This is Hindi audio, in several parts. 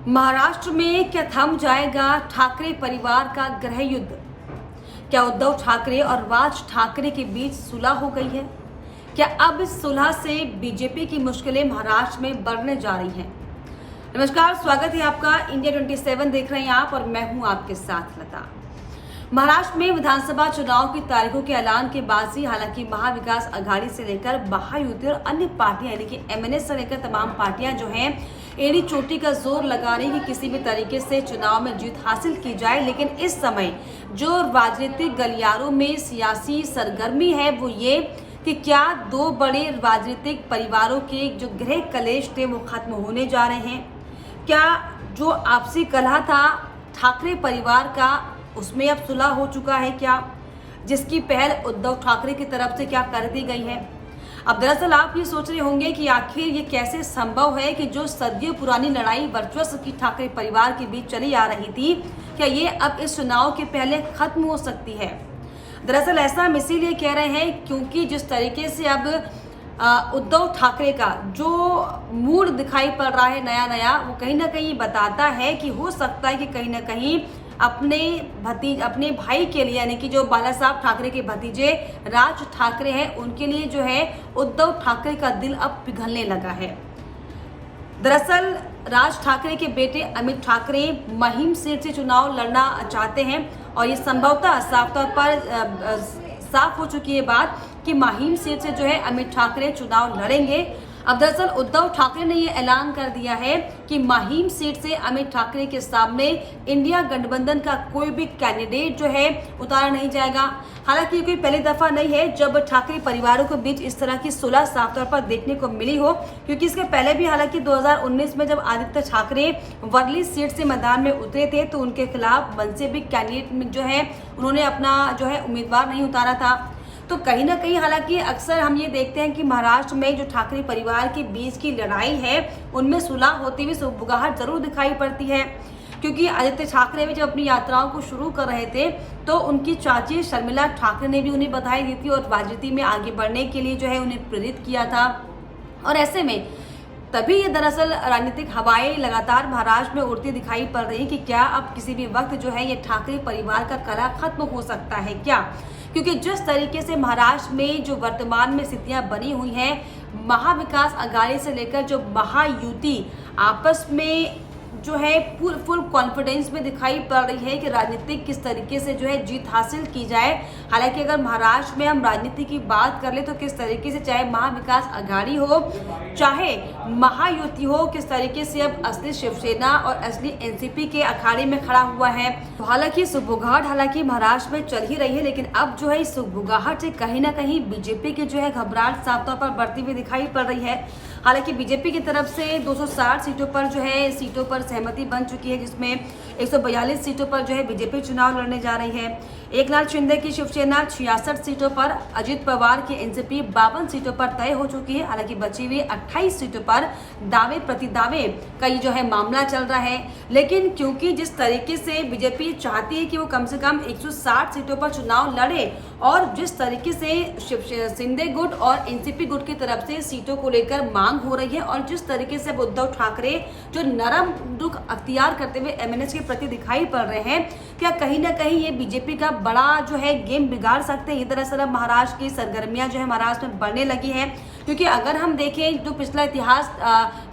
महाराष्ट्र में क्या थम जाएगा ठाकरे परिवार का गृह युद्ध? क्या उद्धव ठाकरे और राज ठाकरे के बीच सुलह हो गई है? क्या अब इस सुलह से बीजेपी की मुश्किलें महाराष्ट्र में बढ़ने जा रही हैं? नमस्कार, स्वागत है आपका। इंडिया 27 देख रहे हैं आप और मैं हूं आपके साथ लता। महाराष्ट्र में विधानसभा चुनाव की तारीखों के ऐलान के बाद से हालांकि महाविकास आघाड़ी से लेकर महायुति और अन्य पार्टियां यानी कि एमएनएस से लेकर तमाम पार्टियां जो हैं एड़ी चोटी का जोर लगा रही कि किसी भी तरीके से चुनाव में जीत हासिल की जाए। लेकिन इस समय जो राजनीतिक गलियारों में सियासी सरगर्मी है वो ये कि क्या दो बड़े राजनीतिक परिवारों के जो गृह कलेश थे वो खत्म होने जा रहे हैं? क्या जो आपसी कलह था ठाकरे परिवार का उसमें अब सुलह हो चुका है क्या? जिसकी पहल उद्धव ठाकरे की तरफ से क्या कर दी गई है? अब दरअसल आप ये सोच रहे होंगे कि आखिर ये कैसे संभव है कि जो सदियों पुरानी लड़ाई वर्चस्व की ठाकरे परिवार के बीच चली आ रही थी, क्या ये अब इस चुनाव के पहले खत्म हो सकती है? दरअसल ऐसा हम इसीलिए कह रहे हैं क्योंकि जिस तरीके से अब उद्धव ठाकरे का जो मूड दिखाई पड़ रहा है नया वो कहीं ना कहीं बताता है कि हो सकता है कि कहीं ना कहीं अपने भाई के लिए यानी कि जो बाला साहब ठाकरे के भतीजे राज ठाकरे हैं उनके लिए जो है उद्धव ठाकरे का दिल अब पिघलने लगा है। दरअसल राज ठाकरे के बेटे अमित ठाकरे महिम सीट से चुनाव लड़ना चाहते हैं और ये संभवतः साफ तौर पर साफ हो चुकी है बात कि महिम सीट से जो है अमित ठाकरे चुनाव लड़ेंगे। अब दरअसल उद्धव ठाकरे ने ये ऐलान कर दिया है कि महिम सीट से अमित ठाकरे के सामने इंडिया गठबंधन का कोई भी कैंडिडेट जो है उतारा नहीं जाएगा। हालांकि ये कोई पहली दफा नहीं है जब ठाकरे परिवारों के बीच इस तरह की सुलह साफ तौर पर देखने को मिली हो, क्योंकि इसके पहले भी हालांकि 2019 में जब आदित्य ठाकरे वर्ली सीट से मैदान में उतरे थे तो उनके खिलाफ मन से भी कैंडिडेट जो है उन्होंने अपना जो है उम्मीदवार नहीं उतारा था। तो कहीं ना कहीं हालांकि अक्सर हम ये देखते हैं कि महाराष्ट्र में जो ठाकरे परिवार के बीच की लड़ाई है उनमें सुलह होती हुई सुगबुगाहट जरूर दिखाई पड़ती है, क्योंकि आदित्य ठाकरे भी जब अपनी यात्राओं को शुरू कर रहे थे तो उनकी चाची शर्मिला ठाकरे ने भी उन्हें बधाई दी थी और राजनीति में आगे बढ़ने के लिए जो है उन्हें प्रेरित किया था। और ऐसे में तभी ये दरअसल राजनीतिक हवाएं लगातार महाराष्ट्र में उड़ती दिखाई पड़ रही कि क्या अब किसी भी वक्त जो है ये ठाकरे परिवार का कलह खत्म हो सकता है क्या? क्योंकि जिस तरीके से महाराष्ट्र में जो वर्तमान में स्थितियां बनी हुई हैं, महाविकास आघाड़ी से लेकर जो महायुति आपस में जो है फुल कॉन्फिडेंस में दिखाई पड़ रही है कि राजनीतिक किस तरीके से जो है जीत हासिल की जाए। हालांकि अगर महाराष्ट्र में हम राजनीति की बात कर ले तो किस तरीके से चाहे महाविकास आघाड़ी हो चाहे महायुति हो, किस तरीके से अब असली शिवसेना और असली एनसीपी के अखाड़े में खड़ा हुआ है। हालांकि सुगबुगाहट हालांकि महाराष्ट्र में चल ही रही है, लेकिन अब जो है इस सुगबुगाहट से कहीं ना कहीं बीजेपी की जो है घबराहट साफ तौर पर बढ़ती हुई दिखाई पड़ रही है। हालांकि बीजेपी की तरफ से 260 सीटों पर जो है सीटों पर सहमति बन चुकी है, जिसमें 142 सीटों पर जो है बीजेपी चुनाव लड़ने जा रही है। एकनाथ शिंदे की शिवसेना 66 सीटों पर, अजित पवार की एनसीपी 52 सीटों पर तय हो चुकी है। हालांकि बची हुई 28 सीटों पर दावे प्रतिदावे का ये जो है मामला चल रहा है। लेकिन क्योंकि जिस तरीके से बीजेपी चाहती है कि वो कम से कम 160 सीटों पर चुनाव लड़े और जिस तरीके से शिंदे गुट और एनसीपी गुट की तरफ से सीटों को लेकर मांग हो रही है और जिस तरीके से उद्धव ठाकरे जो नरम रुख अख्तियार करते हुए एमएनएस के प्रति दिखाई पड़ रहे हैं, क्या कहीं ना कहीं ये बीजेपी का बड़ा जो है गेम बिगाड़ सकते हैं? ये दरअसल अब महाराष्ट्र की सरगर्मियां जो है महाराष्ट्र में बढ़ने लगी हैं, क्योंकि अगर हम देखें जो पिछला इतिहास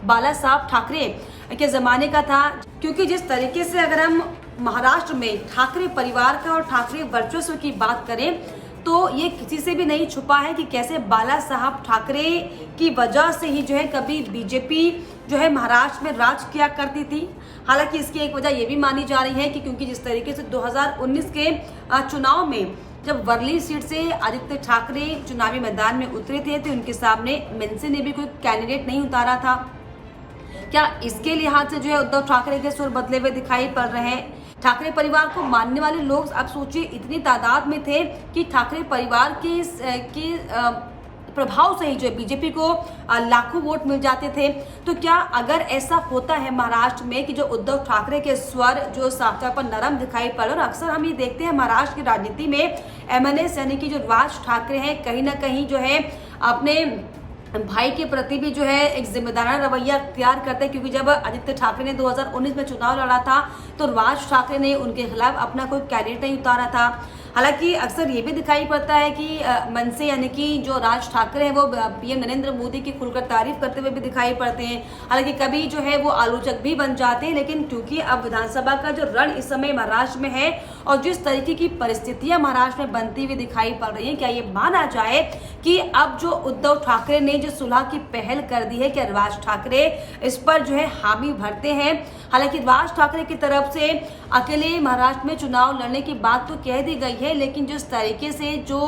बाला साहब ठाकरे के जमाने का था, क्योंकि जिस तरीके से अगर हम महाराष्ट्र में ठाकरे परिवार का और ठाकरे वर्चस्व की बात करें तो ये किसी से भी नहीं छुपा है कि कैसे बाला साहब ठाकरे की वजह से ही जो है कभी बीजेपी जो है महाराष्ट्र में राज किया करती थी। हालांकि इसकी एक वजह ये भी मानी जा रही है कि क्योंकि जिस तरीके से 2019 के चुनाव में जब वर्ली सीट से आदित्य ठाकरे चुनावी मैदान में उतरे थे तो उनके सामने मनसे ने भी कोई कैंडिडेट नहीं उतारा था। क्या इसके लिहाज से जो है उद्धव ठाकरे के सुर बदले हुए दिखाई पड़ रहे हैं? ठाकरे परिवार को मानने वाले लोग आप सोचिए इतनी तादाद में थे कि ठाकरे परिवार के प्रभाव से ही जो बीजेपी को लाखों वोट मिल जाते थे। तो क्या अगर ऐसा होता है महाराष्ट्र में कि जो उद्धव ठाकरे के स्वर जो साफ तौर पर नरम दिखाई पड़, और अक्सर हम ये देखते हैं महाराष्ट्र की राजनीति में एमएनएस यानी कि जो राज ठाकरे हैं कहीं ना कहीं जो है अपने भाई के प्रति भी जो है एक जिम्मेदाराना रवैया अख्तियार करते हैं, क्योंकि जब आदित्य ठाकरे ने 2019 में चुनाव लड़ा था तो राज ठाकरे ने उनके खिलाफ अपना कोई कैंडिडेट नहीं उतारा था। हालांकि अक्सर ये भी दिखाई पड़ता है कि मन से यानी कि जो राज ठाकरे हैं वो पीएम नरेंद्र मोदी की खुलकर तारीफ करते हुए भी दिखाई पड़ते हैं। हालांकि कभी जो है वो आलोचक भी बन जाते हैं, लेकिन क्योंकि अब विधानसभा का जो रण इस समय महाराष्ट्र में है और जिस तरीके की परिस्थितियां महाराष्ट्र में बनती हुई दिखाई पड़ रही है, क्या ये माना जाए कि अब जो उद्धव ठाकरे ने जो सुलह की पहल कर दी है, क्या राज ठाकरे इस पर जो है हामी भरते हैं? हालांकि राज ठाकरे की तरफ से अकेले महाराष्ट्र में चुनाव लड़ने की बात तो कह दी गई है, लेकिन जिस तरीके से जो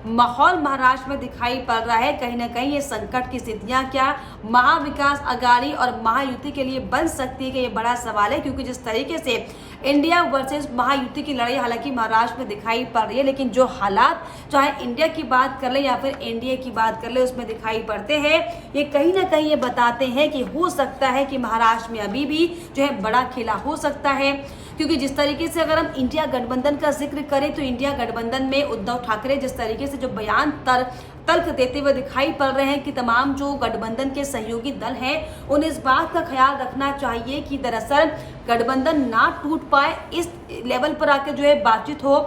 माहौल महाराष्ट्र में दिखाई पड़ रहा है, कहीं ना कहीं ये संकट की स्थितियां क्या महाविकास आघाड़ी और महायुति के लिए बन सकती है कि ये बड़ा सवाल है। क्योंकि जिस तरीके से इंडिया वर्सेस महायुति की लड़ाई हालांकि महाराष्ट्र में दिखाई पड़ रही है, लेकिन जो हालात चाहे इंडिया की बात कर ले या फिर एनडीए की बात कर ले उसमें दिखाई पड़ते हैं, ये कहीं ना कहीं ये बताते हैं कि हो सकता है कि महाराष्ट्र में अभी भी जो है बड़ा खेला हो सकता है। क्योंकि जिस तरीके से अगर हम इंडिया गठबंधन का जिक्र करें तो इंडिया गठबंधन में उद्धव ठाकरे जिस तरीके से जो बयान तल्ख देते हुए दिखाई पड़ रहे हैं कि तमाम जो गठबंधन के सहयोगी दल हैं उन्हें इस बात का ख्याल रखना चाहिए कि दरअसल गठबंधन ना टूट पाए, इस लेवल पर आकर जो है बातचीत हो।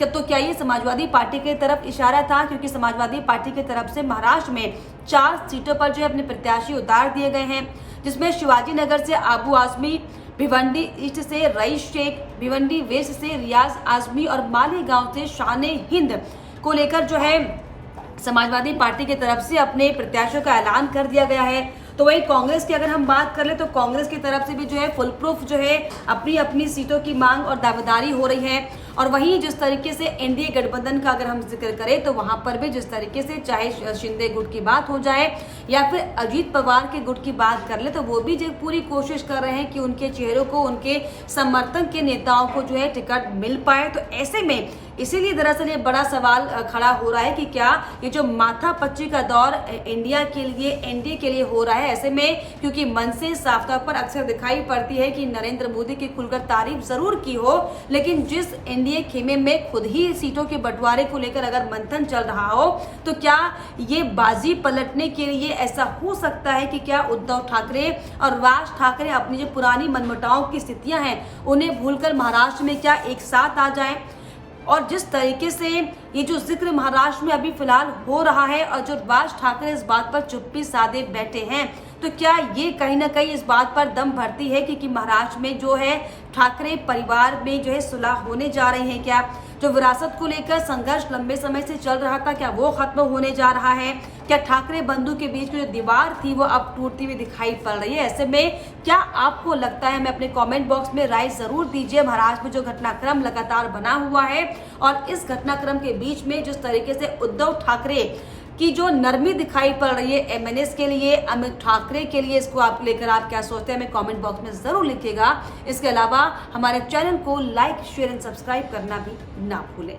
तो क्या ये समाजवादी पार्टी की तरफ इशारा था? क्योंकि समाजवादी पार्टी की तरफ से महाराष्ट्र में 4 सीटों पर जो है अपने प्रत्याशी उतार दिए गए हैं, जिसमें शिवाजी नगर से आबू आजमी, भिवंडी ईस्ट से रईस शेख, भिवंडी वेस्ट से रियाज आजमी और मालीगांव से शाने हिंद को लेकर जो है समाजवादी पार्टी की तरफ से अपने प्रत्याशियों का ऐलान कर दिया गया है। तो वही कांग्रेस की अगर हम बात कर ले तो कांग्रेस की तरफ से भी जो है फुल प्रूफ जो है अपनी अपनी सीटों की मांग और दावेदारी हो रही है। और वहीं जिस तरीके से एनडीए गठबंधन का अगर हम जिक्र करें तो वहां पर भी जिस तरीके से चाहे शिंदे गुट की बात हो जाए या फिर अजीत पवार के गुट की बात कर ले तो वो भी जो पूरी कोशिश कर रहे हैं कि उनके चेहरों को, उनके समर्थन के नेताओं को जो है टिकट मिल पाए। तो ऐसे में इसीलिए दरअसल ये बड़ा सवाल खड़ा हो रहा है कि क्या ये जो माथापच्ची का दौर इंडिया के लिए, एनडीए के लिए हो रहा है। ऐसे में क्योंकि मन से साफ तौर पर अक्सर दिखाई पड़ती है कि नरेंद्र मोदी की खुलकर तारीफ जरूर की हो, लेकिन जिस एनडीए खेमे में खुद ही सीटों के बंटवारे को लेकर अगर मंथन चल रहा हो तो क्या ये बाजी पलटने के लिए ऐसा हो सकता है कि क्या उद्धव ठाकरे और राज ठाकरे अपनी जो पुरानी मनमुटाव की स्थितियां हैं उन्हें भूलकर महाराष्ट्र में क्या एक साथ आ जाएं? और जिस तरीके से ये जो जिक्र महाराष्ट्र में अभी फिलहाल हो रहा है और जो राज ठाकरे इस बात पर चुप्पी साधे बैठे हैं, तो क्या ये कहीं ना कहीं इस बात पर दम भरती है कि महाराष्ट्र में जो है ठाकरे परिवार में जो है सुलह होने जा रही है? क्या जो विरासत को लेकर संघर्ष लंबे समय से चल रहा था क्या वो खत्म होने जा रहा है? क्या ठाकरे बंधु के बीच में जो दीवार थी वो अब टूटती हुई दिखाई पड़ रही है? ऐसे में क्या आपको लगता है? हमें अपने कमेंट बॉक्स में राय जरूर दीजिए। महाराष्ट्र में जो घटनाक्रम लगातार बना हुआ है और इस घटनाक्रम के बीच में जिस तरीके से उद्धव ठाकरे की जो नरमी दिखाई पड़ रही है एमएनएस के लिए, अमित ठाकरे के लिए, इसको आप लेकर आप क्या सोचते हैं हमें कमेंट बॉक्स में जरूर लिखिएगा। इसके अलावा हमारे चैनल को लाइक, शेयर एंड सब्सक्राइब करना भी ना भूलें।